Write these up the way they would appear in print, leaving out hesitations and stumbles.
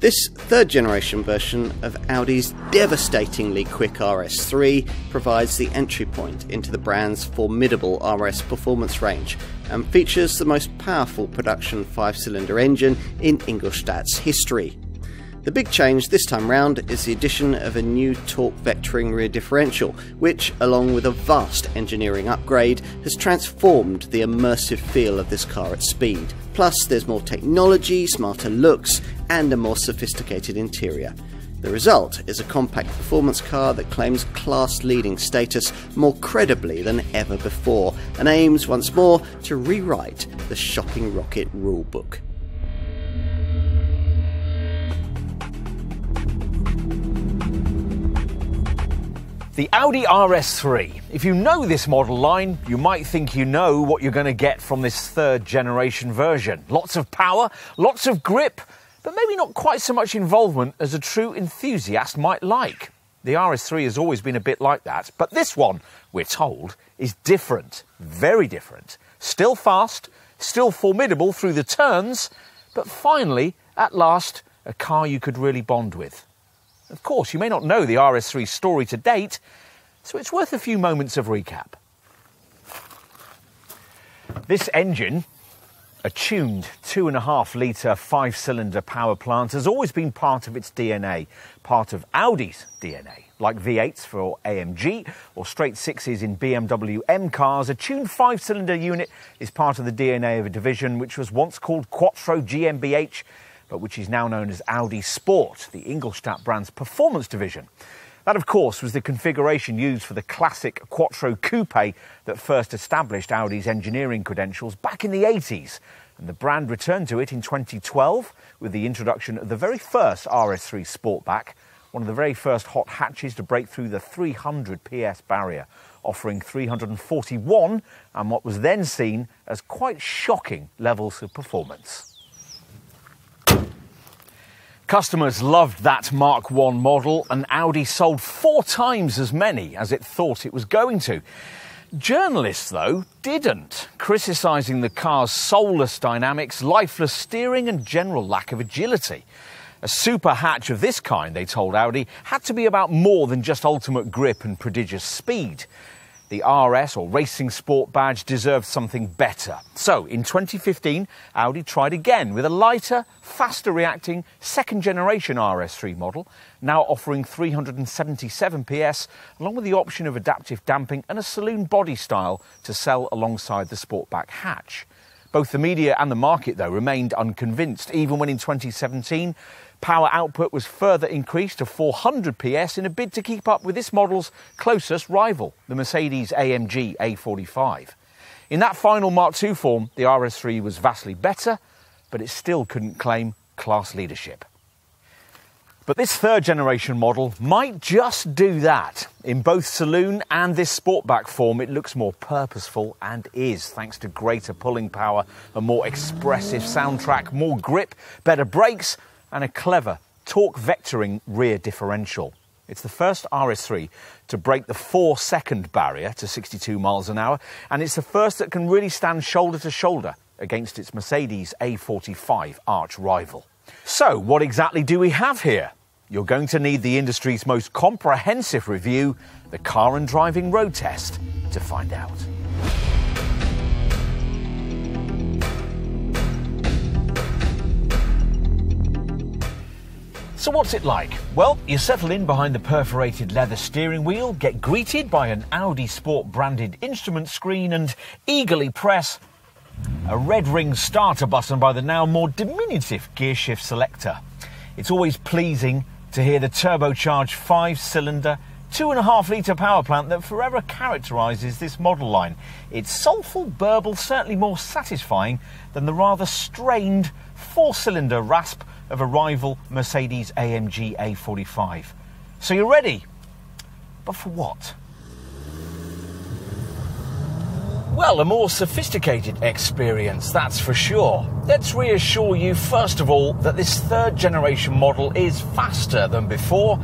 This third generation version of Audi's devastatingly quick RS3 provides the entry point into the brand's formidable RS performance range and features the most powerful production 5-cylinder engine in Ingolstadt's history. The big change this time round is the addition of a new torque vectoring rear differential, which, along with a vast engineering upgrade, has transformed the immersive feel of this car at speed. Plus, there's more technology, smarter looks, and a more sophisticated interior. The result is a compact performance car that claims class-leading status more credibly than ever before, and aims once more to rewrite the shopping rocket rulebook. The Audi RS3. If you know this model line, you might think you know what you're going to get from this third generation version. Lots of power, lots of grip, but maybe not quite so much involvement as a true enthusiast might like. The RS3 has always been a bit like that, but this one, we're told, is different. Very different. Still fast, still formidable through the turns, but finally, at last, a car you could really bond with. Of course, you may not know the RS3's story to date, so it's worth a few moments of recap. This engine, a tuned 2.5-litre 5-cylinder power plant, has always been part of its DNA, part of Audi's DNA. Like V8s for AMG or straight 6s in BMW M cars, a tuned 5-cylinder unit is part of the DNA of a division which was once called Quattro GmbH, but which is now known as Audi Sport, the Ingolstadt brand's performance division. That, of course, was the configuration used for the classic Quattro Coupe that first established Audi's engineering credentials back in the 80s. And the brand returned to it in 2012 with the introduction of the very first RS3 Sportback, one of the very first hot hatches to break through the 300 PS barrier, offering 341 and what was then seen as quite shocking levels of performance. Customers loved that Mark I model, and Audi sold 4 times as many as it thought it was going to. Journalists, though, didn't, criticising the car's soulless dynamics, lifeless steering and general lack of agility. A super hatch of this kind, they told Audi, had to be about more than just ultimate grip and prodigious speed. The RS, or Racing Sport badge, deserved something better. So, in 2015, Audi tried again with a lighter, faster-reacting second-generation RS3 model, now offering 377 PS, along with the option of adaptive damping and a saloon body style to sell alongside the Sportback hatch. Both the media and the market, though, remained unconvinced, even when in 2017, power output was further increased to 400 PS in a bid to keep up with this model's closest rival, the Mercedes-AMG A45. In that final Mark II form, the RS3 was vastly better, but it still couldn't claim class leadership. But this third-generation model might just do that. In both saloon and this Sportback form, it looks more purposeful and is, thanks to greater pulling power, a more expressive soundtrack, more grip, better brakes, and a clever torque vectoring rear differential. It's the first RS3 to break the 4-second barrier to 62 miles an hour, and it's the first that can really stand shoulder to shoulder against its Mercedes A45 arch rival. So, what exactly do we have here? You're going to need the industry's most comprehensive review, the Car and Driving Road Test, to find out. So what's it like? Well, you settle in behind the perforated leather steering wheel, get greeted by an Audi Sport branded instrument screen and eagerly press a red ring starter button by the now more diminutive gear shift selector. It's always pleasing to hear the turbocharged 5-cylinder, 2.5-litre power plant that forever characterises this model line. Its soulful burble certainly more satisfying than the rather strained 4-cylinder rasp of a rival Mercedes-AMG A45. So you're ready? But for what? Well, a more sophisticated experience, that's for sure. Let's reassure you, first of all, that this third-generation model is faster than before,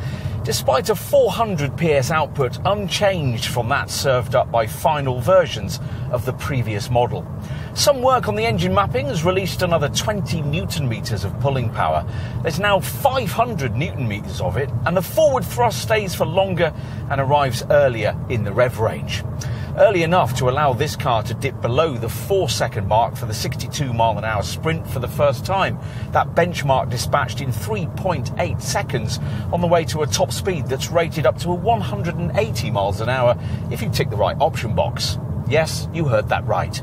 despite a 400 PS output unchanged from that served up by final versions of the previous model. Some work on the engine mapping has released another 20 Newton meters of pulling power. There's now 500 Newton meters of it, and the forward thrust stays for longer and arrives earlier in the rev range. Early enough to allow this car to dip below the 4-second mark for the 62-mile-an-hour sprint for the first time. That benchmark dispatched in 3.8 seconds on the way to a top speed that's rated up to 180 miles an hour if you tick the right option box. Yes, you heard that right.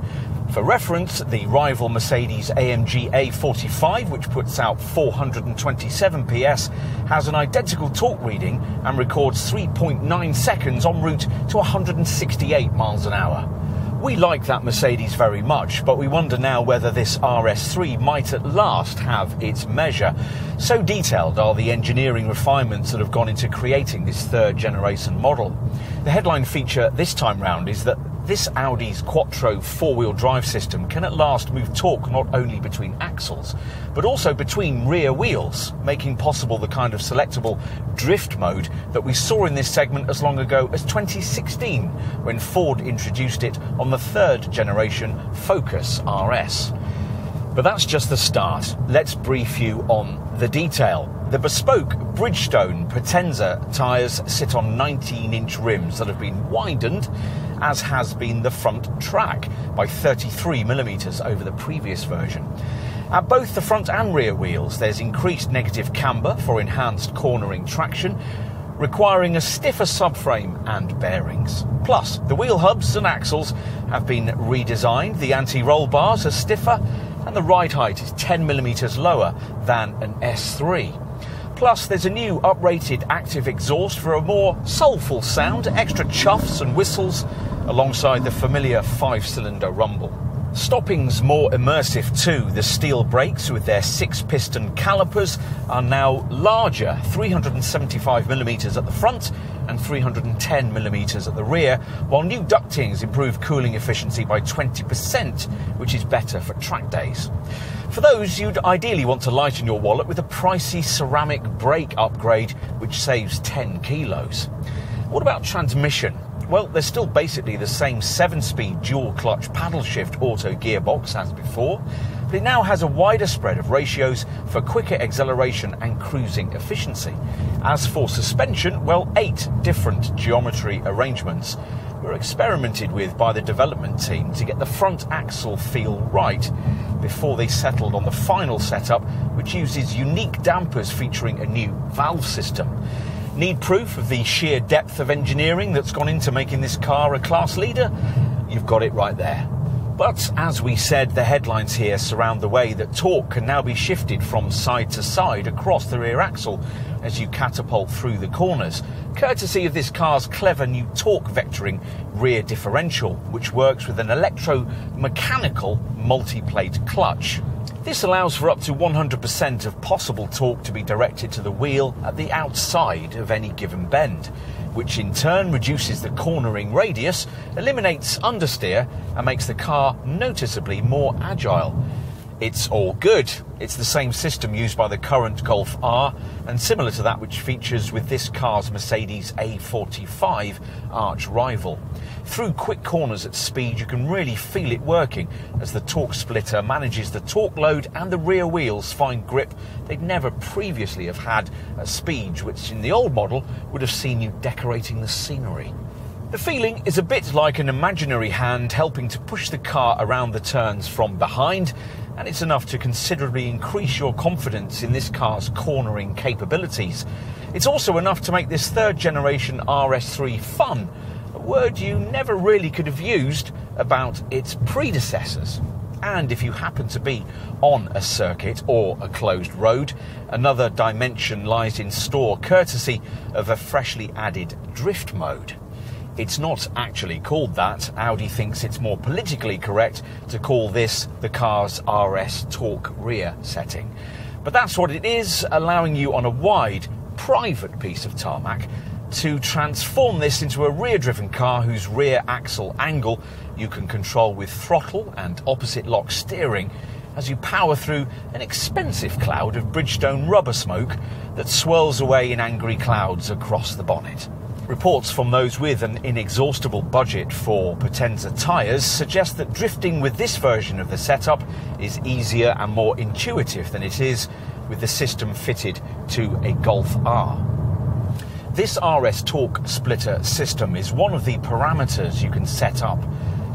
For reference, the rival Mercedes AMG A45, which puts out 427 PS, has an identical torque reading and records 3.9 seconds en route to 168 miles an hour. We like that Mercedes very much, but we wonder now whether this RS3 might at last have its measure. So detailed are the engineering refinements that have gone into creating this third generation model. The headline feature this time round is that this Audi's Quattro four-wheel drive system can at last move torque not only between axles, but also between rear wheels, making possible the kind of selectable drift mode that we saw in this segment as long ago as 2016, when Ford introduced it on the third generation Focus RS. But that's just the start. Let's brief you on the detail. The bespoke Bridgestone Potenza tyres sit on 19-inch rims that have been widened, as has been the front track, by 33mm over the previous version. At both the front and rear wheels, there's increased negative camber for enhanced cornering traction, requiring a stiffer subframe and bearings. Plus, the wheel hubs and axles have been redesigned, the anti-roll bars are stiffer, and the ride height is 10mm lower than an S3. Plus, there's a new uprated active exhaust for a more soulful sound, extra chuffs and whistles, alongside the familiar 5-cylinder rumble. Stopping's more immersive too. The steel brakes with their 6-piston calipers are now larger, 375mm at the front and 310mm at the rear, while new ductings improve cooling efficiency by 20%, which is better for track days. For those you'd ideally want to lighten your wallet with a pricey ceramic brake upgrade, which saves 10 kilos. What about transmission? Well, there's still basically the same 7-speed dual-clutch paddle-shift auto gearbox as before, but it now has a wider spread of ratios for quicker acceleration and cruising efficiency. As for suspension, well, 8 different geometry arrangements were experimented with by the development team to get the front axle feel right before they settled on the final setup, which uses unique dampers featuring a new valve system. Need proof of the sheer depth of engineering that's gone into making this car a class leader? You've got it right there. But as we said, the headlines here surround the way that torque can now be shifted from side to side across the rear axle as you catapult through the corners, courtesy of this car's clever new torque vectoring rear differential, which works with an electromechanical multi-plate clutch. This allows for up to 100% of possible torque to be directed to the wheel at the outside of any given bend, which in turn reduces the cornering radius, eliminates understeer, and makes the car noticeably more agile. It's all good. It's the same system used by the current Golf R and similar to that which features with this car's Mercedes A45 arch rival. Through quick corners at speed, you can really feel it working as the torque splitter manages the torque load and the rear wheels find grip they'd never previously have had at speeds which in the old model would have seen you decorating the scenery. The feeling is a bit like an imaginary hand helping to push the car around the turns from behind, and it's enough to considerably increase your confidence in this car's cornering capabilities. It's also enough to make this third generation RS3 fun, a word you never really could have used about its predecessors. And if you happen to be on a circuit or a closed road, another dimension lies in store courtesy of a freshly added drift mode. It's not actually called that. Audi thinks it's more politically correct to call this the car's RS torque rear setting. But that's what it is, allowing you on a wide, private piece of tarmac to transform this into a rear-driven car whose rear axle angle you can control with throttle and opposite lock steering, as you power through an expensive cloud of Bridgestone rubber smoke that swirls away in angry clouds across the bonnet. Reports from those with an inexhaustible budget for Potenza tyres suggest that drifting with this version of the setup is easier and more intuitive than it is with the system fitted to a Golf R. This RS torque splitter system is one of the parameters you can set up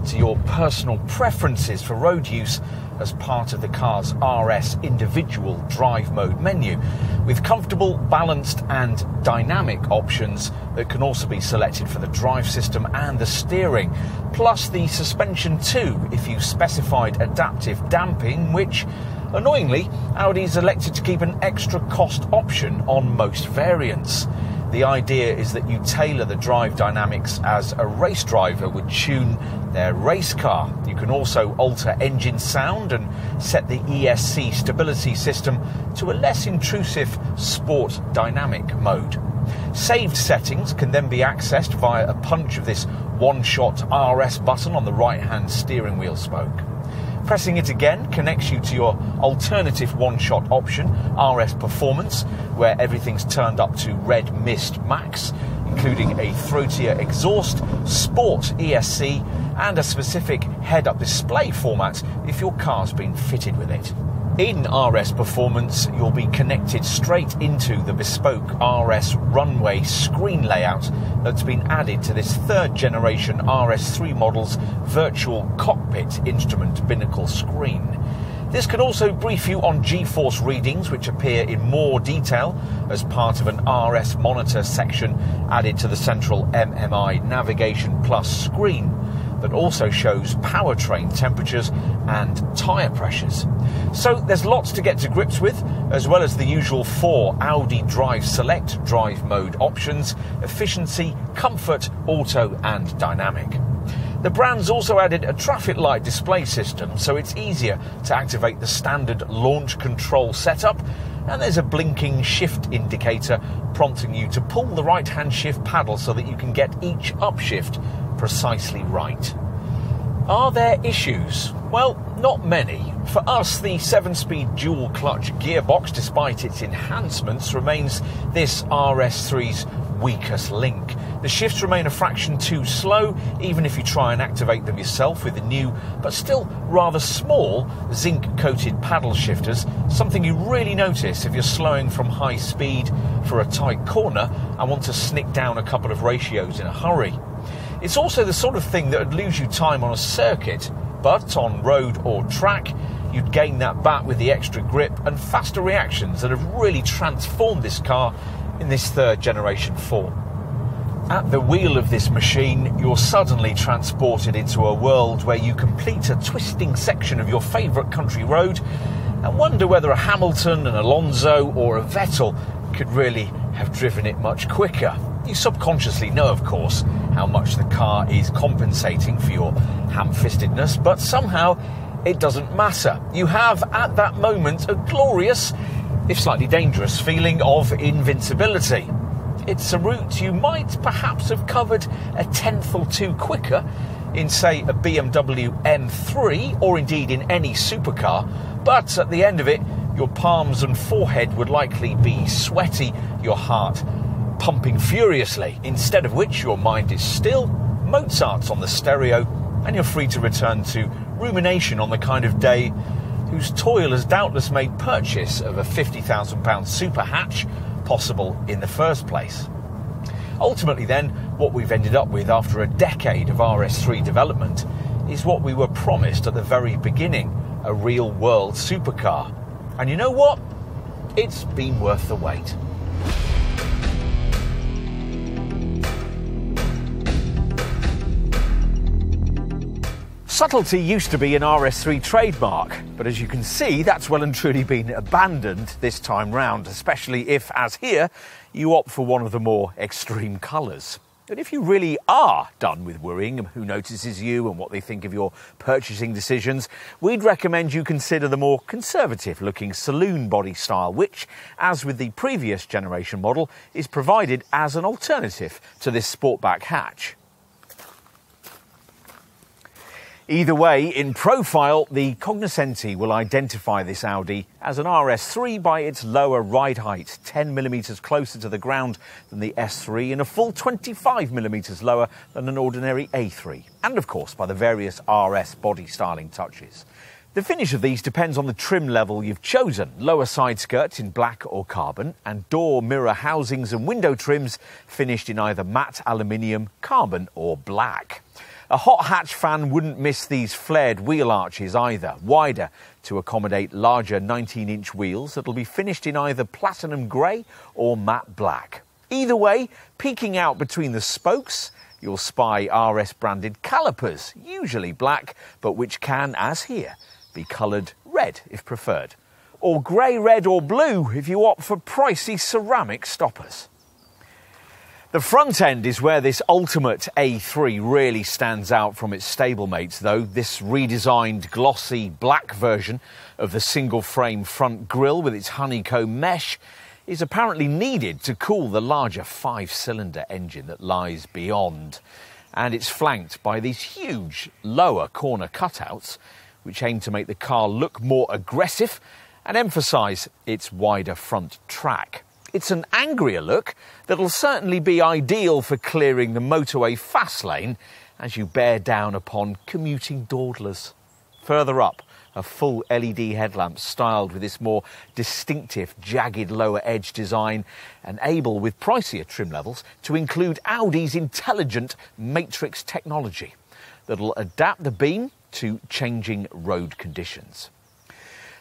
to your personal preferences for road use as part of the car's RS individual drive mode menu, with comfortable, balanced and dynamic options that can also be selected for the drive system and the steering, plus the suspension too if you specified adaptive damping, which, annoyingly, Audi's elected to keep an extra cost option on most variants. The idea is that you tailor the drive dynamics as a race driver would tune their race car. You can also alter engine sound and set the ESC stability system to a less intrusive sport dynamic mode. Saved settings can then be accessed via a punch of this one-shot RS button on the right-hand steering wheel spoke. Pressing it again connects you to your alternative one-shot option, RS Performance, where everything's turned up to Red Mist Max, including a throatier exhaust, Sport ESC, and a specific head-up display format if your car's been fitted with it. In RS Performance, you'll be connected straight into the bespoke RS runway screen layout that's been added to this third-generation RS3 model's virtual cockpit instrument binnacle screen. This can also brief you on G-force readings, which appear in more detail as part of an RS monitor section added to the central MMI Navigation Plus screen, that also shows powertrain temperatures and tyre pressures. So there's lots to get to grips with, as well as the usual 4 Audi Drive Select drive mode options: efficiency, comfort, auto and dynamic. The brand's also added a traffic light display system, so it's easier to activate the standard launch control setup, and there's a blinking shift indicator prompting you to pull the right-hand shift paddle so that you can get each upshift precisely right. Are there issues? Well, not many. For us, the 7-speed dual-clutch gearbox, despite its enhancements, remains this RS3's weakest link. The shifts remain a fraction too slow, even if you try and activate them yourself with the new, but still rather small, zinc-coated paddle shifters, something you really notice if you're slowing from high speed for a tight corner and want to snick down a couple of ratios in a hurry. It's also the sort of thing that would lose you time on a circuit, but on road or track, you'd gain that back with the extra grip and faster reactions that have really transformed this car in this third generation form. At the wheel of this machine, you're suddenly transported into a world where you complete a twisting section of your favourite country road and wonder whether a Hamilton, an Alonso or a Vettel could really have driven it much quicker. You subconsciously know, of course, how much the car is compensating for your ham-fistedness, but somehow it doesn't matter. You have, at that moment, a glorious, if slightly dangerous, feeling of invincibility. It's a route you might perhaps have covered a tenth or two quicker in, say, a BMW M3, or indeed in any supercar, but at the end of it, your palms and forehead would likely be sweaty, your heart pumping furiously, instead of which your mind is still, Mozart's on the stereo, and you're free to return to rumination on the kind of day whose toil has doubtless made purchase of a £50,000 super hatch possible in the first place. Ultimately then, what we've ended up with after a decade of RS3 development is what we were promised at the very beginning, a real-world supercar. And you know what? It's been worth the wait. Subtlety used to be an RS3 trademark, but as you can see, that's well and truly been abandoned this time round, especially if, as here, you opt for one of the more extreme colours. But if you really are done with worrying who notices you and what they think of your purchasing decisions, we'd recommend you consider the more conservative-looking saloon body style, which, as with the previous generation model, is provided as an alternative to this sportback hatch. Either way, in profile, the cognoscenti will identify this Audi as an RS3 by its lower ride height, 10mm closer to the ground than the S3 and a full 25mm lower than an ordinary A3, and of course by the various RS body styling touches. The finish of these depends on the trim level you've chosen. Lower side skirts in black or carbon, and door mirror housings and window trims finished in either matte aluminium, carbon or black. A hot hatch fan wouldn't miss these flared wheel arches either, wider to accommodate larger 19-inch wheels that'll be finished in either platinum grey or matte black. Either way, peeking out between the spokes, you'll spy RS-branded calipers, usually black, but which can, as here, be coloured red if preferred, or grey, red or blue if you opt for pricey ceramic stoppers. The front end is where this ultimate A3 really stands out from its stablemates, though. This redesigned glossy black version of the single-frame front grille with its honeycomb mesh is apparently needed to cool the larger 5-cylinder engine that lies beyond. And it's flanked by these huge lower corner cutouts, which aim to make the car look more aggressive and emphasise its wider front track. It's an angrier look that'll certainly be ideal for clearing the motorway fast lane as you bear down upon commuting dawdlers. Further up, a full LED headlamp styled with this more distinctive jagged lower edge design and able, with pricier trim levels, to include Audi's intelligent matrix technology that'll adapt the beam to changing road conditions.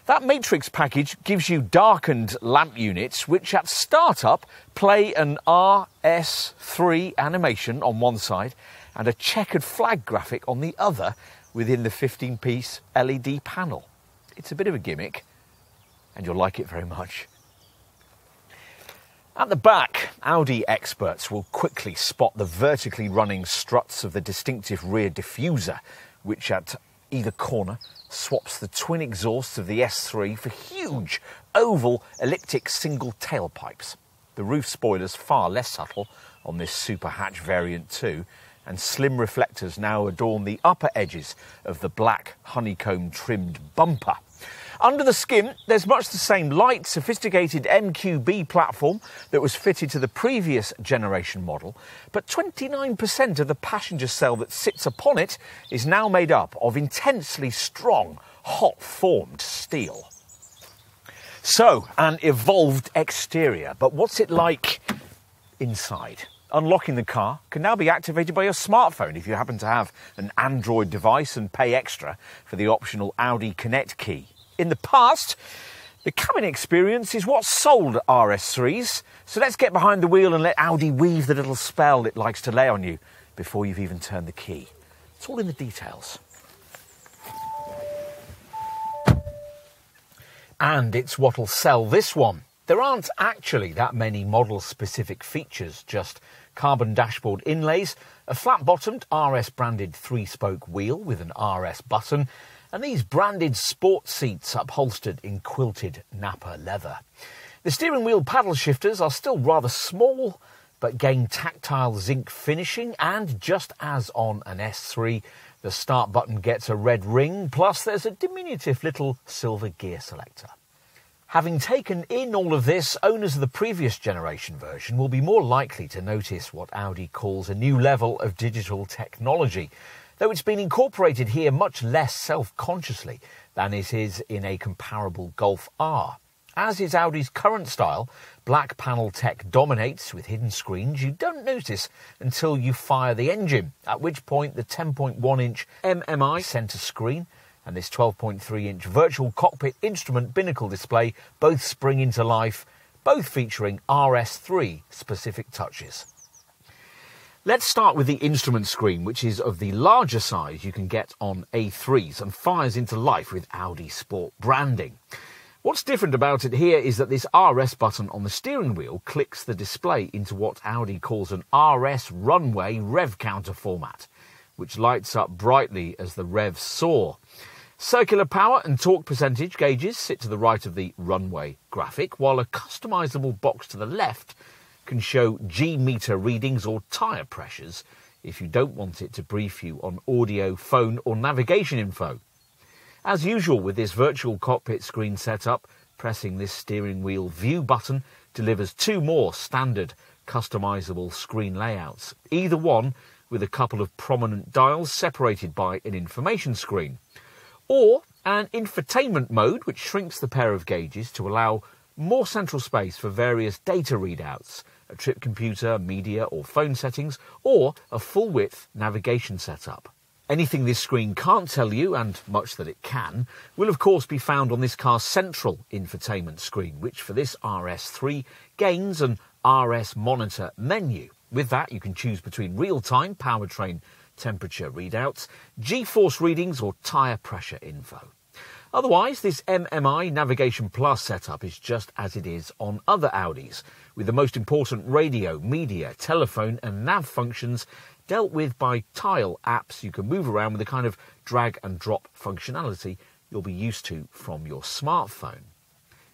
That matrix package gives you darkened lamp units which at startup play an RS3 animation on one side and a checkered flag graphic on the other within the 15-piece LED panel. It's a bit of a gimmick and you'll like it very much. At the back, Audi experts will quickly spot the vertically running struts of the distinctive rear diffuser, which at either corner swaps the twin exhausts of the S3 for huge, oval, elliptic single tailpipes. The roof spoiler's far less subtle on this super hatch variant too, and slim reflectors now adorn the upper edges of the black honeycomb-trimmed bumper. Under the skin, there's much the same light, sophisticated MQB platform that was fitted to the previous generation model, but 29% of the passenger cell that sits upon it is now made up of intensely strong, hot-formed steel. So, an evolved exterior, but what's it like inside? Unlocking the car can now be activated by your smartphone if you happen to have an Android device and pay extra for the optional Audi Connect key. In the past, the cabin experience is what sold RS3s, so let's get behind the wheel and let Audi weave the little spell it likes to lay on you before you've even turned the key. It's all in the details. And it's what'll sell this one. There aren't actually that many model-specific features, just carbon dashboard inlays, a flat-bottomed RS-branded 3-spoke wheel with an RS button, and these branded sport seats upholstered in quilted Napa leather. The steering wheel paddle shifters are still rather small, but gain tactile zinc finishing, and just as on an S3, the start button gets a red ring, plus there's a diminutive little silver gear selector. Having taken in all of this, owners of the previous generation version will be more likely to notice what Audi calls a new level of digital technology, though it's been incorporated here much less self-consciously than it is in a comparable Golf R. As is Audi's current style, black panel tech dominates with hidden screens you don't notice until you fire the engine, at which point the 10.1-inch MMI centre screen and this 12.3-inch virtual cockpit instrument binnacle display both spring into life, both featuring RS3 specific touches. Let's start with the instrument screen, which is of the larger size you can get on A3s and fires into life with Audi Sport branding. What's different about it here is that this RS button on the steering wheel clicks the display into what Audi calls an RS runway rev counter format, which lights up brightly as the revs soar. Circular power and torque percentage gauges sit to the right of the runway graphic, while a customisable box to the left can show G-meter readings or tyre pressures if you don't want it to brief you on audio, phone or navigation info. As usual with this virtual cockpit screen setup, pressing this steering wheel view button delivers two more standard customisable screen layouts, either one with a couple of prominent dials separated by an information screen, or an infotainment mode which shrinks the pair of gauges to allow more central space for various data readouts, a trip computer, media or phone settings, or a full-width navigation setup. Anything this screen can't tell you, and much that it can, will of course be found on this car's central infotainment screen, which for this RS3 gains an RS monitor menu. With that you can choose between real-time powertrain temperature readouts, G-force readings or tyre pressure info. Otherwise, this MMI Navigation Plus setup is just as it is on other Audis, with the most important radio, media, telephone and nav functions dealt with by tile apps you can move around with the kind of drag and drop functionality you'll be used to from your smartphone.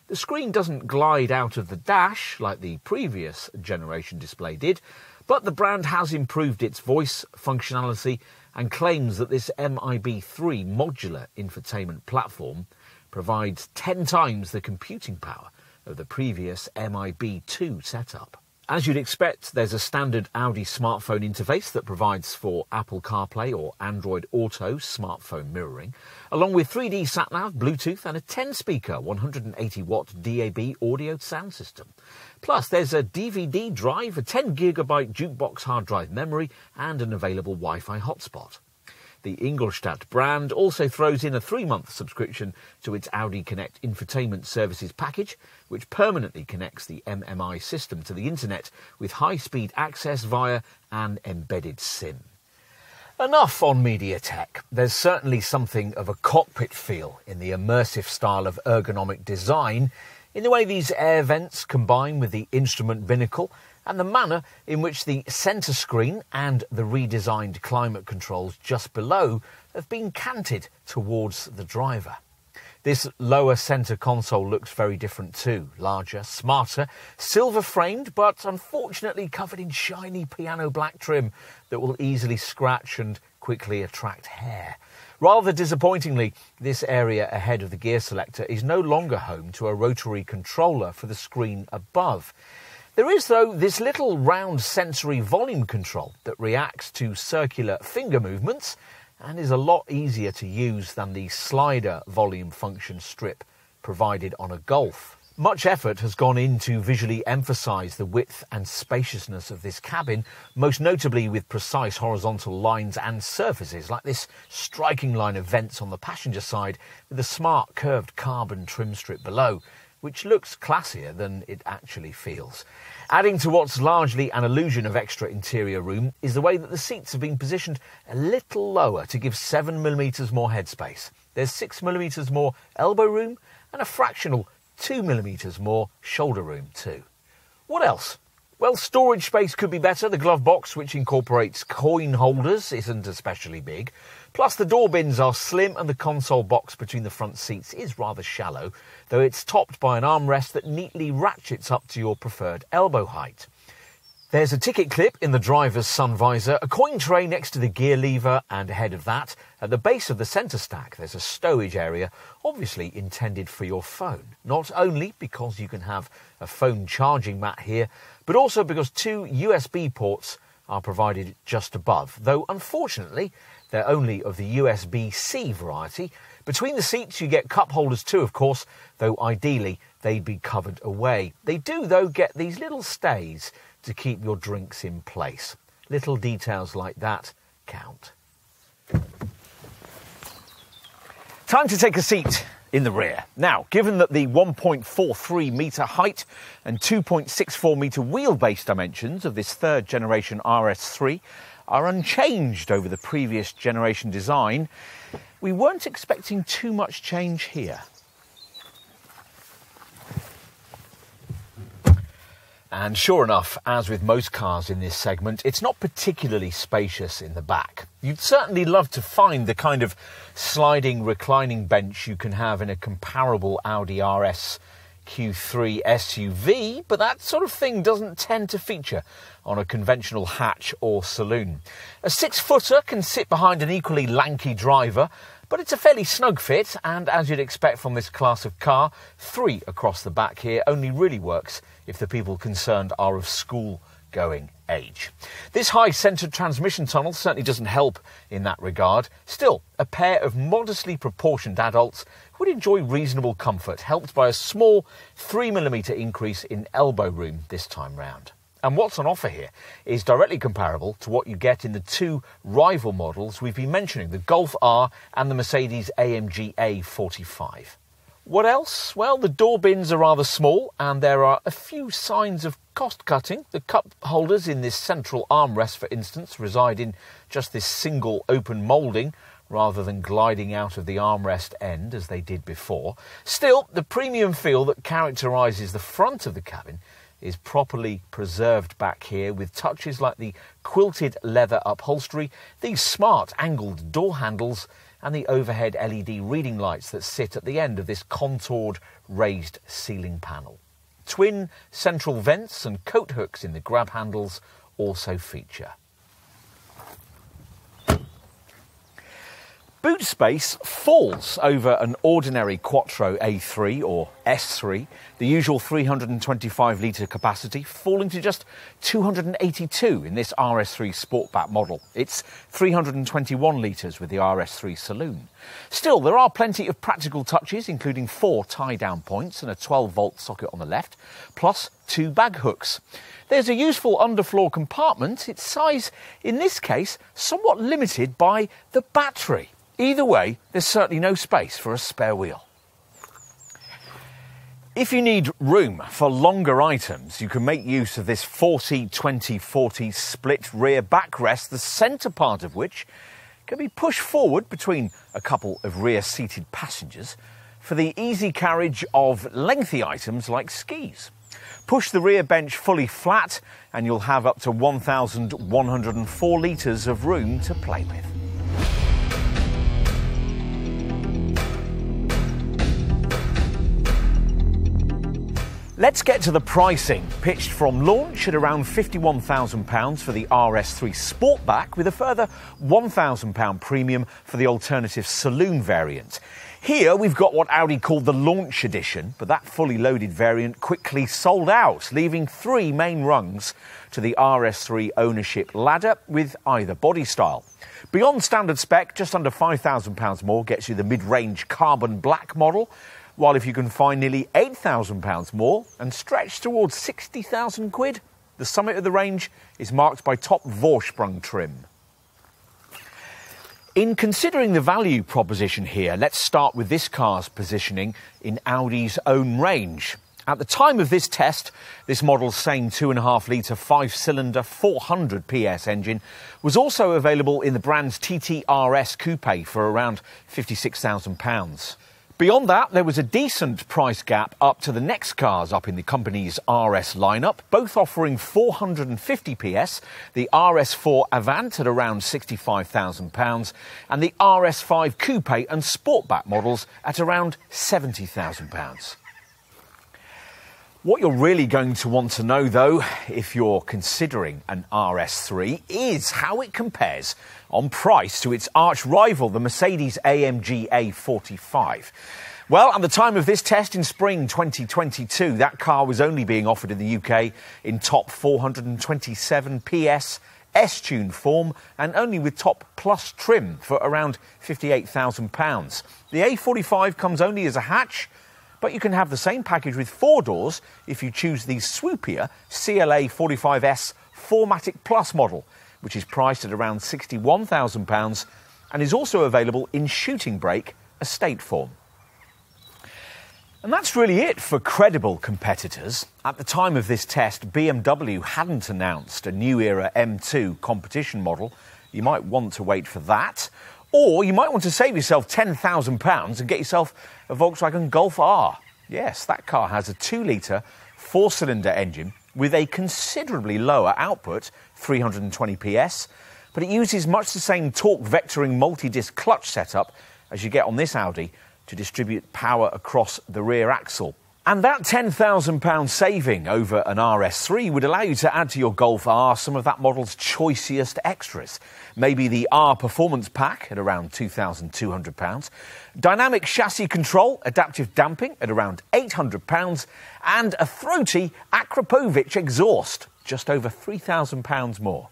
The screen doesn't glide out of the dash like the previous generation display did, but the brand has improved its voice functionality and claims that this MIB3 modular infotainment platform provides 10 times the computing power of the previous MIB2 setup. As you'd expect, there's a standard Audi smartphone interface that provides for Apple CarPlay or Android Auto smartphone mirroring, along with 3D SatNav, Bluetooth and a 10-speaker 180-watt DAB audio sound system. Plus, there's a DVD drive, a 10GB jukebox hard drive memory and an available Wi-Fi hotspot. The Ingolstadt brand also throws in a 3-month subscription to its Audi Connect infotainment services package, which permanently connects the MMI system to the internet with high-speed access via an embedded SIM. Enough on media tech. There's certainly something of a cockpit feel in the immersive style of ergonomic design, in the way these air vents combine with the instrument binnacle, and the manner in which the centre screen and the redesigned climate controls just below have been canted towards the driver. This lower centre console looks very different too, larger, smarter, silver-framed, but unfortunately covered in shiny piano black trim that will easily scratch and quickly attract hair. Rather disappointingly, this area ahead of the gear selector is no longer home to a rotary controller for the screen above. There is, though, this little round sensory volume control that reacts to circular finger movements and is a lot easier to use than the slider volume function strip provided on a Golf. Much effort has gone in to visually emphasise the width and spaciousness of this cabin, most notably with precise horizontal lines and surfaces, like this striking line of vents on the passenger side with a smart curved carbon trim strip below, which looks classier than it actually feels. Adding to what's largely an illusion of extra interior room is the way that the seats have been positioned a little lower to give 7mm more headspace. There's 6mm more elbow room and a fractional 2mm more shoulder room too. What else? Well, storage space could be better. The glove box, which incorporates coin holders, isn't especially big. Plus, the door bins are slim and the console box between the front seats is rather shallow, though it's topped by an armrest that neatly ratchets up to your preferred elbow height. There's a ticket clip in the driver's sun visor, a coin tray next to the gear lever, and ahead of that, at the base of the centre stack, there's a stowage area, obviously intended for your phone. Not only because you can have a phone charging mat here, but also because 2 USB ports are provided just above, though unfortunately they're only of the USB-C variety. Between the seats you get cup holders too, of course, though ideally they'd be covered away. They do, though, get these little stays to keep your drinks in place. Little details like that count. Time to take a seat in the rear. Now, given that the 1.43 metre height and 2.64 metre wheelbase dimensions of this third generation RS3 are unchanged over the previous generation design, we weren't expecting too much change here. And sure enough, as with most cars in this segment, it's not particularly spacious in the back. You'd certainly love to find the kind of sliding reclining bench you can have in a comparable Audi RS Q3 SUV, but that sort of thing doesn't tend to feature on a conventional hatch or saloon. A 6-footer can sit behind an equally lanky driver, but it's a fairly snug fit, and as you'd expect from this class of car, 3 across the back here only really works if the people concerned are of school-going age. This high-centred transmission tunnel certainly doesn't help in that regard. Still, a pair of modestly proportioned adults would enjoy reasonable comfort, helped by a small 3mm increase in elbow room this time round. And what's on offer here is directly comparable to what you get in the 2 rival models we've been mentioning, the Golf R and the Mercedes-AMG A45. What else? Well, the door bins are rather small and there are a few signs of cost cutting. The cup holders in this central armrest, for instance, reside in just this single open moulding rather than gliding out of the armrest end as they did before. Still, the premium feel that characterises the front of the cabin is properly preserved back here, with touches like the quilted leather upholstery, these smart angled door handles and the overhead LED reading lights that sit at the end of this contoured raised ceiling panel. Twin central vents and coat hooks in the grab handles also feature. Boot space falls over an ordinary Quattro A3 or S3, the usual 325-litre capacity, falling to just 282 in this RS3 Sportback model. It's 321 litres with the RS3 Saloon. Still, there are plenty of practical touches, including 4 tie-down points and a 12-volt socket on the left, plus 2 bag hooks. There's a useful underfloor compartment, its size, in this case, somewhat limited by the battery. Either way, there's certainly no space for a spare wheel. If you need room for longer items, you can make use of this 40-20-40 split rear backrest, the centre part of which can be pushed forward between a couple of rear-seated passengers for the easy carriage of lengthy items like skis. Push the rear bench fully flat and you'll have up to 1,104 litres of room to play with. Let's get to the pricing, pitched from launch at around £51,000 for the RS3 Sportback, with a further £1,000 premium for the alternative saloon variant. Here we've got what Audi called the launch edition, but that fully loaded variant quickly sold out, leaving 3 main rungs to the RS3 ownership ladder with either body style. Beyond standard spec, just under £5,000 more gets you the mid-range carbon black model, while if you can find nearly £8,000 more and stretch towards 60,000 quid, the summit of the range is marked by top Vorsprung trim. In considering the value proposition here, let's start with this car's positioning in Audi's own range. At the time of this test, this model's same 2.5-litre 5-cylinder 400 PS engine was also available in the brand's TT RS Coupe for around £56,000. Beyond that, there was a decent price gap up to the next cars up in the company's RS lineup, both offering 450 PS, the RS4 Avant at around £65,000 and the RS5 Coupe and Sportback models at around £70,000. What you're really going to want to know, though, if you're considering an RS3, is how it compares on price to its arch-rival, the Mercedes-AMG A45. Well, at the time of this test in spring 2022, that car was only being offered in the UK in top 427 PS S-Tune form and only with top plus trim for around £58,000. The A45 comes only as a hatch, but you can have the same package with 4 doors if you choose the swoopier CLA 45S 4MATIC Plus model, which is priced at around £61,000 and is also available in shooting brake estate form. And that's really it for credible competitors. At the time of this test, BMW hadn't announced a new era M2 competition model. You might want to wait for that. Or you might want to save yourself £10,000 and get yourself a Volkswagen Golf R. Yes, that car has a 2-litre 4-cylinder engine with a considerably lower output, 320 PS, but it uses much the same torque vectoring multi-disc clutch setup as you get on this Audi to distribute power across the rear axle. And that £10,000 saving over an RS3 would allow you to add to your Golf R some of that model's choiciest extras. Maybe the R Performance Pack at around £2,200, dynamic chassis control, adaptive damping at around £800, and a throaty Akrapovic exhaust, just over £3,000 more.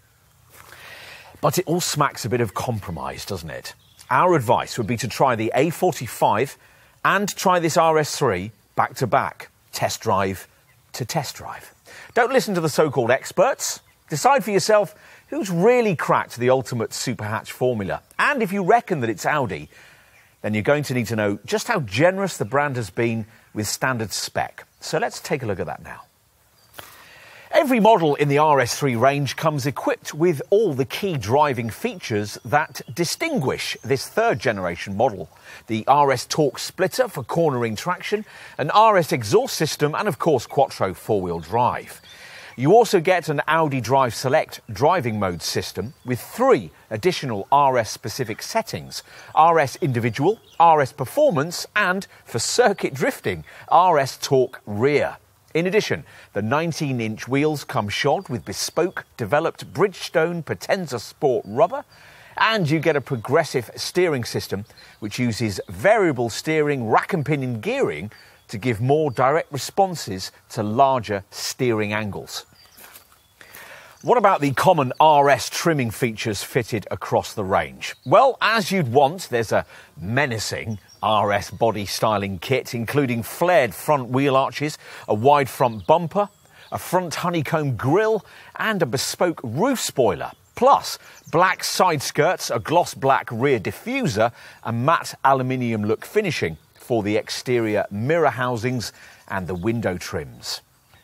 But it all smacks a bit of compromise, doesn't it? Our advice would be to try the A45 and try this RS3 back to back, test drive to test drive. Don't listen to the so-called experts. Decide for yourself who's really cracked the ultimate super hatch formula. And if you reckon that it's Audi, then you're going to need to know just how generous the brand has been with standard spec. So let's take a look at that now. Every model in the RS3 range comes equipped with all the key driving features that distinguish this third generation model. The RS Torque splitter for cornering traction, an RS exhaust system and of course Quattro four-wheel drive. You also get an Audi Drive Select driving mode system with 3 additional RS specific settings: RS Individual, RS Performance and, for circuit drifting, RS Torque Rear. In addition, the 19-inch wheels come shod with bespoke developed Bridgestone Potenza Sport rubber, and you get a progressive steering system which uses variable steering rack and pinion gearing to give more direct responses to larger steering angles. What about the common RS trimming features fitted across the range? Well, as you'd want, there's a menacing RS body styling kit, including flared front wheel arches, a wide front bumper, a front honeycomb grille, and a bespoke roof spoiler. Plus, black side skirts, a gloss black rear diffuser, and matte aluminium look finishing for the exterior mirror housings and the window trims.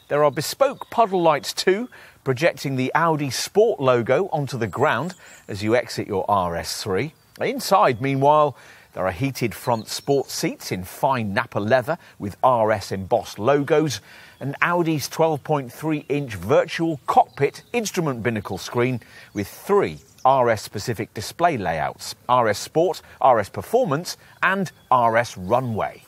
There are bespoke puddle lights too, projecting the Audi Sport logo onto the ground as you exit your RS3. Inside, meanwhile, there are heated front sports seats in fine Napa leather with RS embossed logos, and Audi's 12.3-inch virtual cockpit instrument binnacle screen with 3 RS-specific display layouts: RS Sport, RS Performance and RS Runway.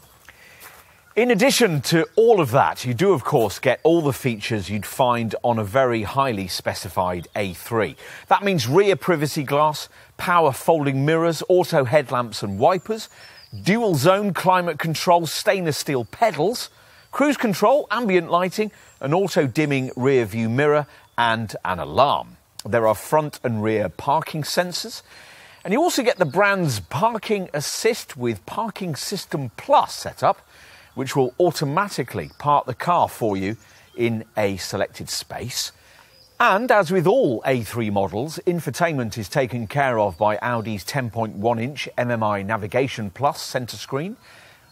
In addition to all of that, you do of course get all the features you'd find on a very highly specified A3. That means rear privacy glass, power folding mirrors, auto headlamps and wipers, dual zone climate control stainless steel pedals, cruise control, ambient lighting, an auto dimming rear view mirror and an alarm. There are front and rear parking sensors, and you also get the brand's Parking Assist with Parking System Plus setup, which will automatically park the car for you in a selected space. And as with all A3 models, infotainment is taken care of by Audi's 10.1-inch MMI Navigation Plus centre screen,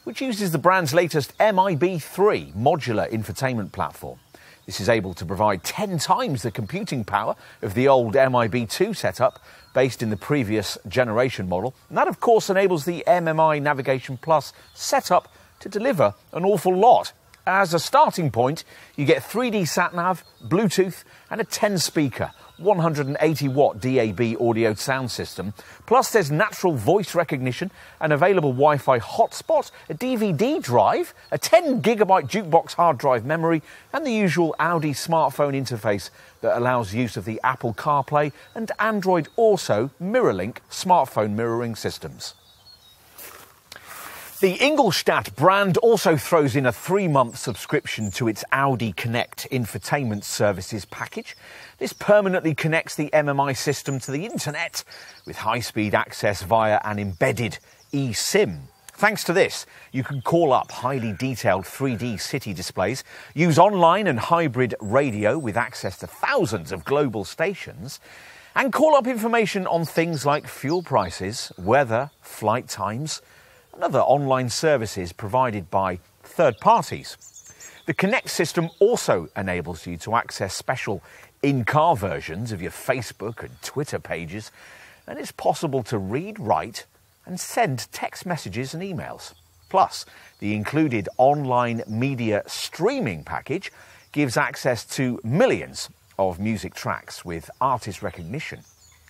which uses the brand's latest MIB3 modular infotainment platform. This is able to provide 10 times the computing power of the old MIB2 setup based in the previous generation model. And that, of course, enables the MMI Navigation Plus setup to deliver an awful lot. As a starting point, you get 3D sat-nav, Bluetooth and a 10-speaker, 180-watt DAB audio sound system. Plus there's natural voice recognition, an available Wi-Fi hotspot, a DVD drive, a 10GB jukebox hard drive memory and the usual Audi smartphone interface that allows use of the Apple CarPlay and Android Auto MirrorLink smartphone mirroring systems. The Ingolstadt brand also throws in a 3-month subscription to its Audi Connect infotainment services package. This permanently connects the MMI system to the internet with high-speed access via an embedded eSIM. Thanks to this, you can call up highly detailed 3D city displays, use online and hybrid radio with access to thousands of global stations, and call up information on things like fuel prices, weather, flight times, and other online services provided by third parties. The Connect system also enables you to access special in-car versions of your Facebook and Twitter pages, and it's possible to read, write and send text messages and emails. Plus, the included online media streaming package gives access to millions of music tracks with artist recognition.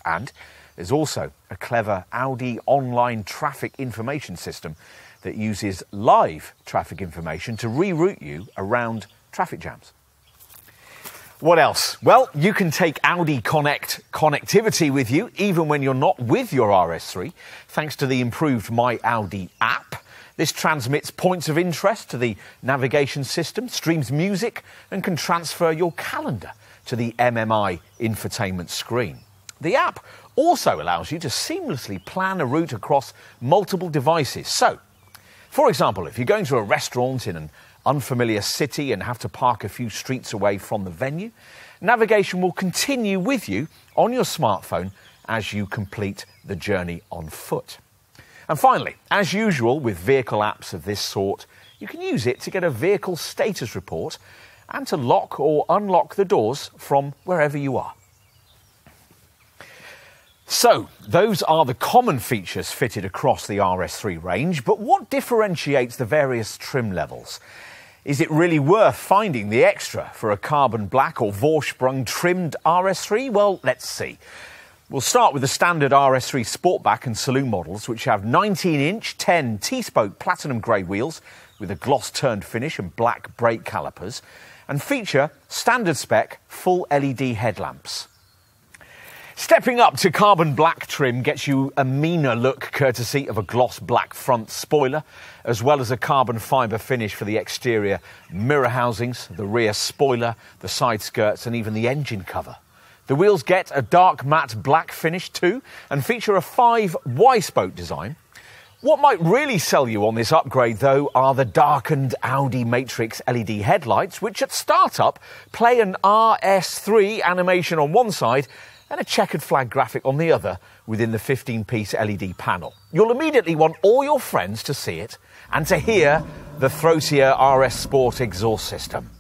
And There's also a clever Audi online traffic information system that uses live traffic information to reroute you around traffic jams. What else? Well, you can take Audi Connect connectivity with you even when you're not with your RS3 thanks to the improved My Audi app. This transmits points of interest to the navigation system, streams music and can transfer your calendar to the MMI infotainment screen. The app also allows you to seamlessly plan a route across multiple devices. So, for example, if you're going to a restaurant in an unfamiliar city and have to park a few streets away from the venue, navigation will continue with you on your smartphone as you complete the journey on foot. And finally, as usual with vehicle apps of this sort, you can use it to get a vehicle status report and to lock or unlock the doors from wherever you are. So, those are the common features fitted across the RS3 range, but what differentiates the various trim levels? Is it really worth finding the extra for a carbon black or Vorsprung trimmed RS3? Well, let's see. We'll start with the standard RS3 Sportback and Saloon models, which have 19-inch 10 T-spoke platinum grey wheels with a gloss-turned finish and black brake calipers, and feature standard spec full LED headlamps. Stepping up to carbon black trim gets you a meaner look courtesy of a gloss black front spoiler, as well as a carbon fibre finish for the exterior mirror housings, the rear spoiler, the side skirts and even the engine cover. The wheels get a dark matte black finish too and feature a 5 Y-spoke design. What might really sell you on this upgrade though are the darkened Audi Matrix LED headlights, which at startup play an RS3 animation on one side and a checkered flag graphic on the other within the 15-piece LED panel. You'll immediately want all your friends to see it and to hear the throatier RS Sport exhaust system.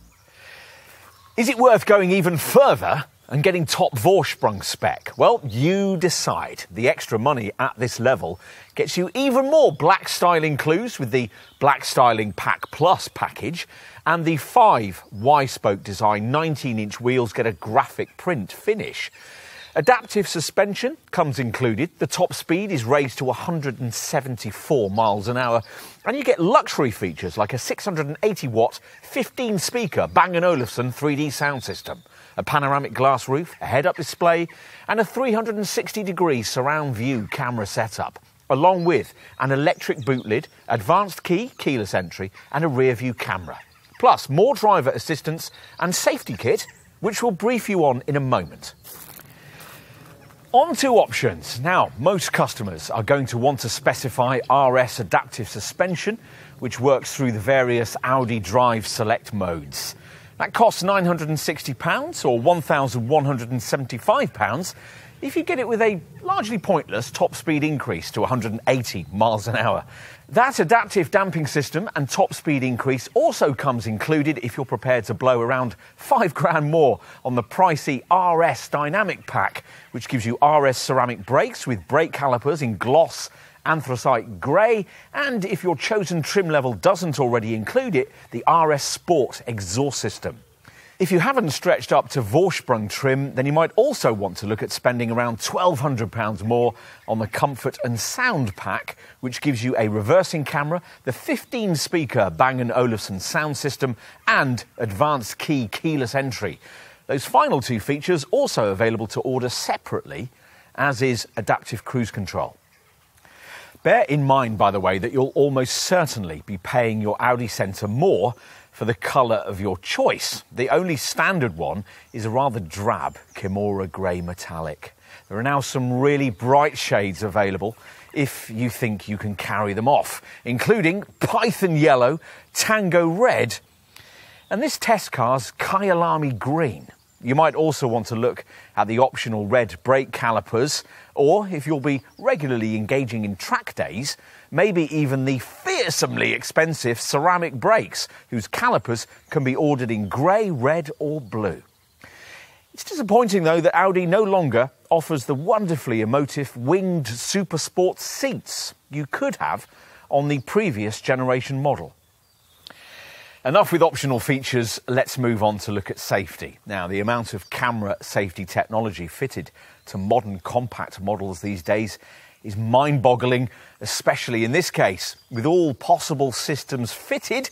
Is it worth going even further and getting top Vorsprung spec? Well, you decide. The extra money at this level gets you even more black styling clues with the Black Styling Pack Plus package, and the 5 Y-spoke design 19-inch wheels get a graphic print finish. Adaptive suspension comes included. The top speed is raised to 174 miles an hour, and you get luxury features like a 680-watt 15-speaker Bang & Olufsen 3D sound system, a panoramic glass roof, a head-up display, and a 360-degree surround view camera setup, along with an electric boot lid, advanced key, keyless entry, and a rear-view camera. Plus, more driver assistance and safety kit, which we'll brief you on in a moment. On to options. Now, most customers are going to want to specify RS adaptive suspension, which works through the various Audi Drive Select modes. That costs £960 or £1,175 if you get it with a largely pointless top speed increase to 180 miles an hour. That adaptive damping system and top speed increase also comes included if you're prepared to blow around £5,000 more on the pricey RS Dynamic Pack, which gives you RS ceramic brakes with brake calipers in gloss anthracite grey, and if your chosen trim level doesn't already include it, the RS Sport exhaust system. If you haven't stretched up to Vorsprung trim, then you might also want to look at spending around £1,200 more on the Comfort and Sound Pack, which gives you a reversing camera, the 15-speaker Bang & Olufsen sound system, and advanced key keyless entry. Those final two features also available to order separately, as is adaptive cruise control. Bear in mind, by the way, that you'll almost certainly be paying your Audi Centre more for the colour of your choice. The only standard one is a rather drab Kimura grey metallic. There are now some really bright shades available if you think you can carry them off, including Python Yellow, Tango Red, and this test car's Kyalami Green. You might also want to look at the optional red brake calipers, or if you'll be regularly engaging in track days, maybe even the fearsomely expensive ceramic brakes, whose calipers can be ordered in grey, red or blue. It's disappointing, though, that Audi no longer offers the wonderfully emotive winged Supersport seats you could have on the previous generation model. Enough with optional features, let's move on to look at safety. Now, the amount of camera safety technology fitted to modern compact models these days is mind-boggling, especially in this case. With all possible systems fitted,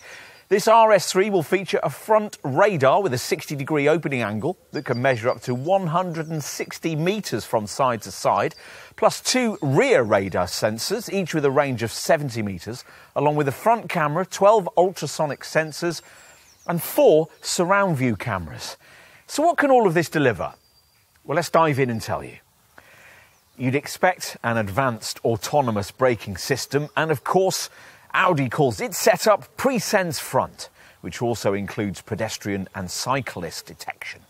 this RS3 will feature a front radar with a 60-degree opening angle that can measure up to 160 metres from side to side, plus 2 rear radar sensors, each with a range of 70 metres, along with a front camera, 12 ultrasonic sensors and 4 surround view cameras. So what can all of this deliver? Well, let's dive in and tell you. You'd expect an advanced autonomous braking system, and of course, Audi calls its setup Pre-Sense Front, which also includes pedestrian and cyclist detection.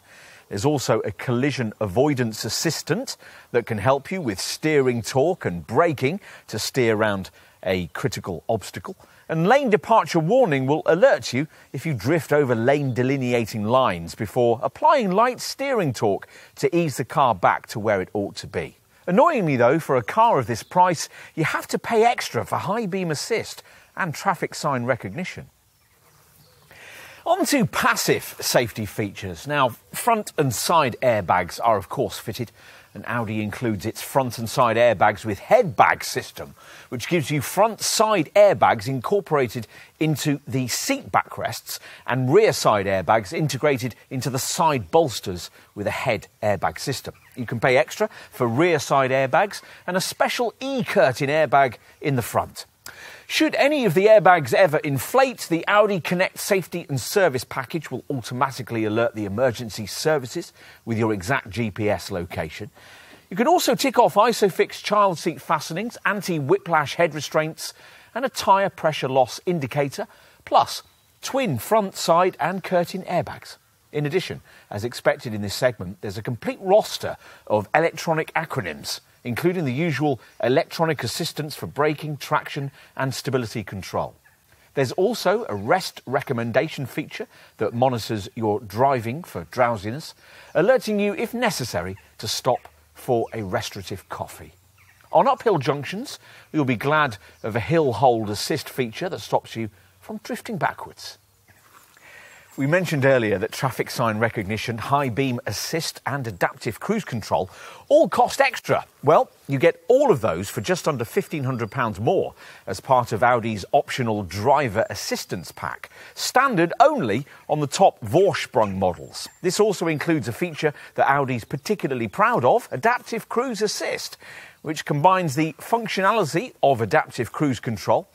There's also a collision avoidance assistant that can help you with steering torque and braking to steer around a critical obstacle. And lane departure warning will alert you if you drift over lane delineating lines before applying light steering torque to ease the car back to where it ought to be. Annoyingly though, for a car of this price, you have to pay extra for high beam assist and traffic sign recognition. On to passive safety features. Now, front and side airbags are of course fitted, and Audi includes its front and side airbags with head bag system, which gives you front side airbags incorporated into the seat backrests and rear side airbags integrated into the side bolsters with a head airbag system. You can pay extra for rear side airbags and a special E-curtain airbag in the front. Should any of the airbags ever inflate, the Audi Connect Safety and Service package will automatically alert the emergency services with your exact GPS location. You can also tick off ISOFIX child seat fastenings, anti-whiplash head restraints and a tyre pressure loss indicator, plus twin front, side and curtain airbags. In addition, as expected in this segment, there's a complete roster of electronic acronyms, including the usual electronic assistance for braking, traction and stability control. There's also a rest recommendation feature that monitors your driving for drowsiness, alerting you, if necessary, to stop for a restorative coffee. On uphill junctions, you'll be glad of a hill hold assist feature that stops you from drifting backwards. We mentioned earlier that traffic sign recognition, high beam assist and adaptive cruise control all cost extra. Well, you get all of those for just under £1,500 more as part of Audi's optional driver assistance pack, standard only on the top Vorsprung models. This also includes a feature that Audi's particularly proud of, adaptive cruise assist, which combines the functionality of adaptive cruise control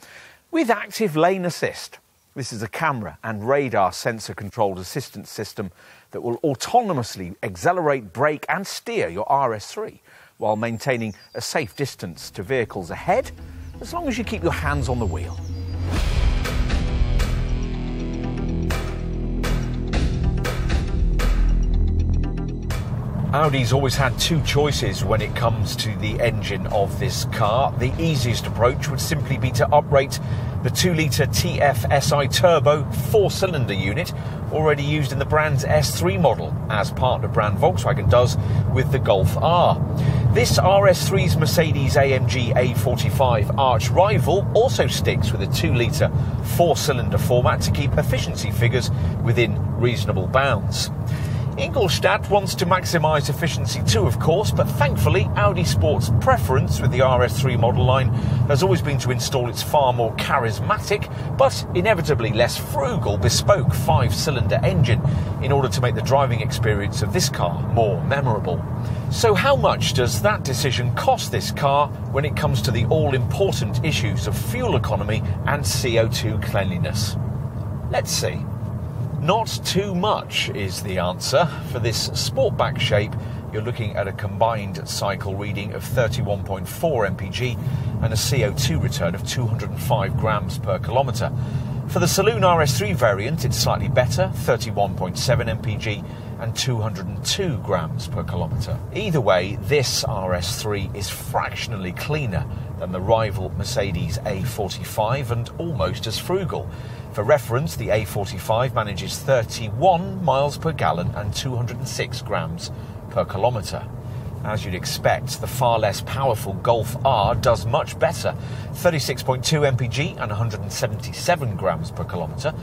with active lane assist. This is a camera and radar sensor-controlled assistance system that will autonomously accelerate, brake and steer your RS3 while maintaining a safe distance to vehicles ahead, as long as you keep your hands on the wheel. Audi's always had two choices when it comes to the engine of this car. The easiest approach would simply be to uprate the 2-litre TFSI turbo 4-cylinder unit already used in the brand's S3 model, as partner brand Volkswagen does with the Golf R. This RS3's Mercedes-AMG A45 arch rival also sticks with a 2-litre 4-cylinder format to keep efficiency figures within reasonable bounds. Ingolstadt wants to maximise efficiency too, of course, but thankfully Audi Sport's preference with the RS3 model line has always been to install its far more charismatic, but inevitably less frugal, bespoke 5-cylinder engine in order to make the driving experience of this car more memorable. So how much does that decision cost this car when it comes to the all-important issues of fuel economy and CO2 cleanliness? Let's see. Not too much is the answer. For this sportback shape, you're looking at a combined cycle reading of 31.4 mpg and a CO2 return of 205 grams per kilometre. For the Saloon RS3 variant, it's slightly better, 31.7 mpg and 202 grams per kilometre. Either way, this RS3 is fractionally cleaner than the rival Mercedes A45 and almost as frugal. For reference, the A45 manages 31 miles per gallon and 206 grams per kilometre. As you'd expect, the far less powerful Golf R does much better, 36.2 mpg and 177 grams per kilometre.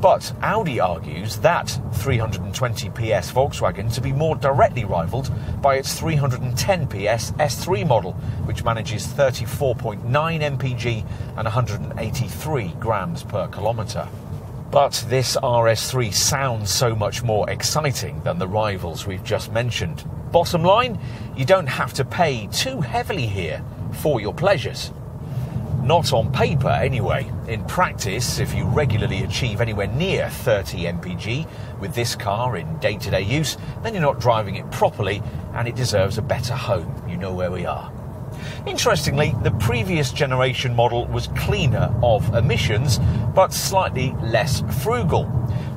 But Audi argues that 320 PS Volkswagen to be more directly rivalled by its 310 PS S3 model, which manages 34.9 mpg and 183 grams per kilometre. But this RS3 sounds so much more exciting than the rivals we've just mentioned. Bottom line, you don't have to pay too heavily here for your pleasures. Not on paper, anyway. In practice, if you regularly achieve anywhere near 30 mpg with this car in day-to-day use, then you're not driving it properly and it deserves a better home. You know where we are. Interestingly, the previous generation model was cleaner of emissions, but slightly less frugal.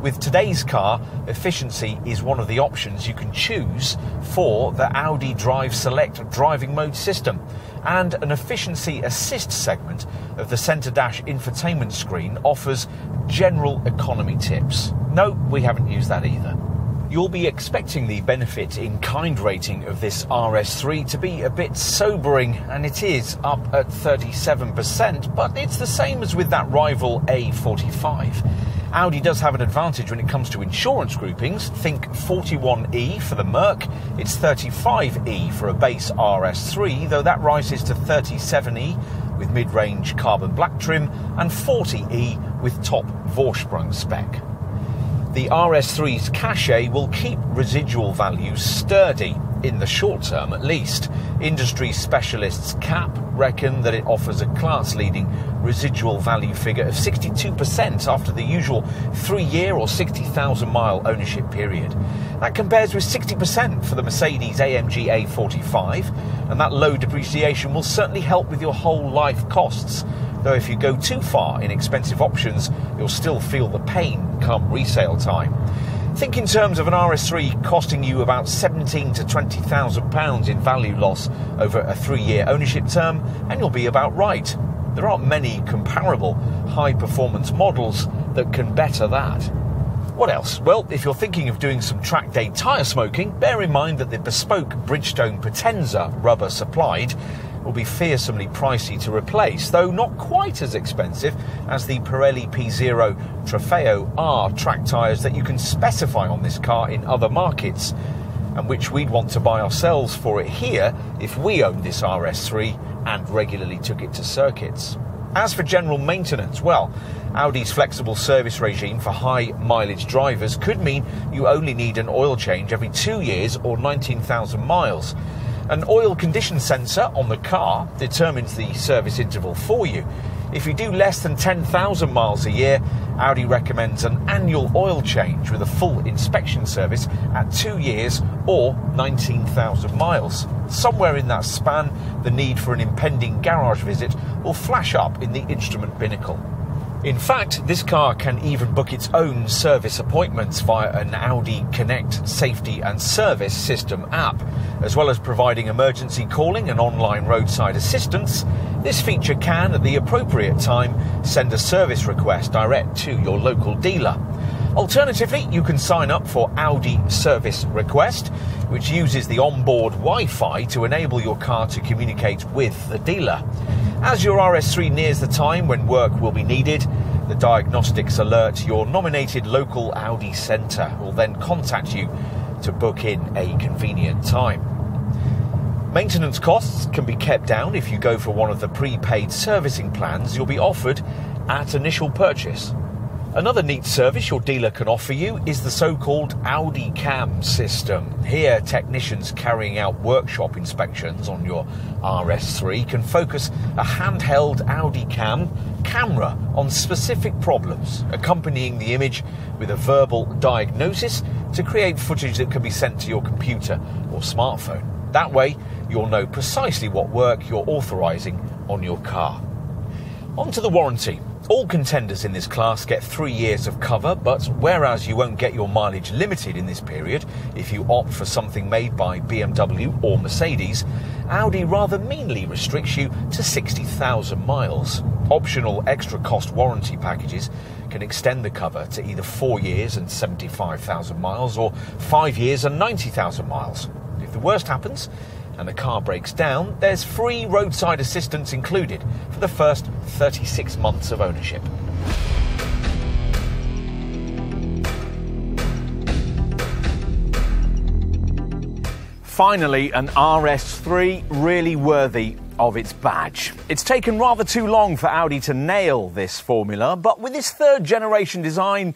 With today's car, efficiency is one of the options you can choose for the Audi Drive Select driving mode system, and an efficiency assist segment of the centre dash infotainment screen offers general economy tips. No, we haven't used that either. You'll be expecting the benefit in kind rating of this RS3 to be a bit sobering, and it is up at 37%, but it's the same as with that rival A45. Audi does have an advantage when it comes to insurance groupings. Think 41E for the Merc, it's 35E for a base RS3, though that rises to 37E with mid-range carbon black trim and 40E with top Vorsprung spec. The RS3's cachet will keep residual values sturdy, in the short term at least. Industry specialists CAP reckon that it offers a class-leading residual value figure of 62% after the usual 3-year or 60,000 mile ownership period. That compares with 60% for the Mercedes AMG A45, and that low depreciation will certainly help with your whole life costs. Though if you go too far in expensive options, you'll still feel the pain come resale time. Think in terms of an RS3 costing you about £17,000 to £20,000 in value loss over a 3-year ownership term, and you'll be about right. There aren't many comparable high-performance models that can better that. What else? Well, if you're thinking of doing some track day tyre smoking, bear in mind that the bespoke Bridgestone Potenza rubber supplied will be fearsomely pricey to replace, though not quite as expensive as the Pirelli P0 Trofeo R track tyres that you can specify on this car in other markets, and which we'd want to buy ourselves for it here if we owned this RS3 and regularly took it to circuits. As for general maintenance, well, Audi's flexible service regime for high mileage drivers could mean you only need an oil change every 2 years or 19,000 miles. An oil condition sensor on the car determines the service interval for you. If you do less than 10,000 miles a year, Audi recommends an annual oil change with a full inspection service at 2 years or 19,000 miles. Somewhere in that span, the need for an impending garage visit will flash up in the instrument binnacle. In fact, this car can even book its own service appointments via an Audi Connect safety and service system app. As well as providing emergency calling and online roadside assistance, this feature can, at the appropriate time, send a service request direct to your local dealer. Alternatively, you can sign up for Audi Service Request, which uses the onboard Wi-Fi to enable your car to communicate with the dealer. As your RS3 nears the time when work will be needed, the diagnostics alert your nominated local Audi centre will then contact you to book in a convenient time. Maintenance costs can be kept down if you go for one of the prepaid servicing plans you'll be offered at initial purchase. Another neat service your dealer can offer you is the so-called Audi Cam system. Here, technicians carrying out workshop inspections on your RS3 can focus a handheld Audi Cam camera on specific problems, accompanying the image with a verbal diagnosis to create footage that can be sent to your computer or smartphone. That way, you'll know precisely what work you're authorising on your car. On to the warranty. All contenders in this class get 3 years of cover, but whereas you won't get your mileage limited in this period if you opt for something made by BMW or Mercedes, Audi rather meanly restricts you to 60,000 miles. Optional extra cost warranty packages can extend the cover to either 4 years and 75,000 miles or 5 years and 90,000 miles. If the worst happens and the car breaks down, there's free roadside assistance included for the first 36 months of ownership. Finally, an RS3 really worthy of its badge. It's taken rather too long for Audi to nail this formula, but with this third generation design,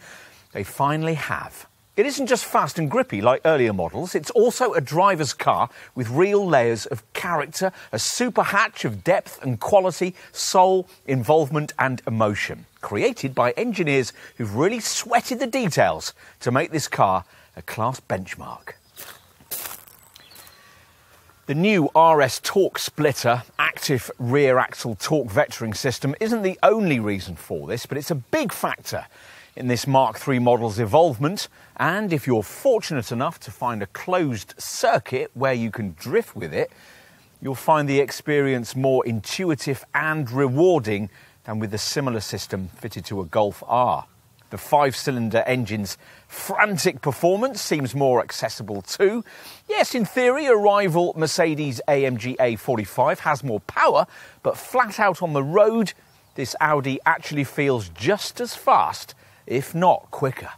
they finally have. It isn't just fast and grippy like earlier models, it's also a driver's car with real layers of character, a super hatch of depth and quality, soul, involvement and emotion, created by engineers who've really sweated the details to make this car a class benchmark. The new RS torque splitter active rear axle torque vectoring system isn't the only reason for this, but it's a big factor in this Mark III model's evolvement. And if you're fortunate enough to find a closed circuit where you can drift with it, you'll find the experience more intuitive and rewarding than with a similar system fitted to a Golf R. The 5-cylinder engine's frantic performance seems more accessible too. Yes, in theory, a rival Mercedes AMG A45 has more power, but flat out on the road, this Audi actually feels just as fast, if not quicker.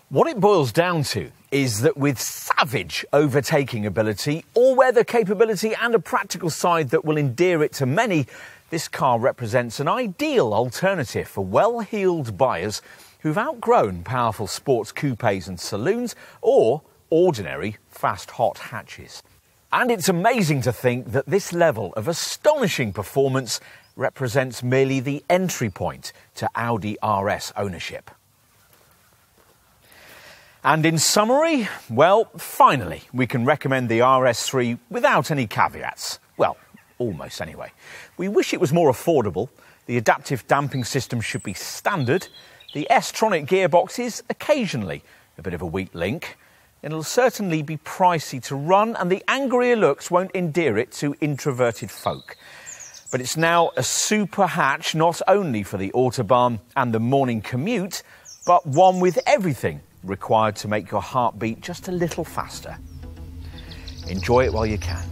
What it boils down to is that with savage overtaking ability, all-weather capability and a practical side that will endear it to many, this car represents an ideal alternative for well-heeled buyers who've outgrown powerful sports coupes and saloons or ordinary fast hot hatches. And it's amazing to think that this level of astonishing performance represents merely the entry point to Audi RS ownership. And in summary, well, finally, we can recommend the RS3 without any caveats. Well, almost anyway. We wish it was more affordable. The adaptive damping system should be standard. The S-tronic gearbox is occasionally a bit of a weak link. It'll certainly be pricey to run, and the angrier looks won't endear it to introverted folk. But it's now a super hatch not only for the Autobahn and the morning commute, but one with everything required to make your heart beat just a little faster. Enjoy it while you can.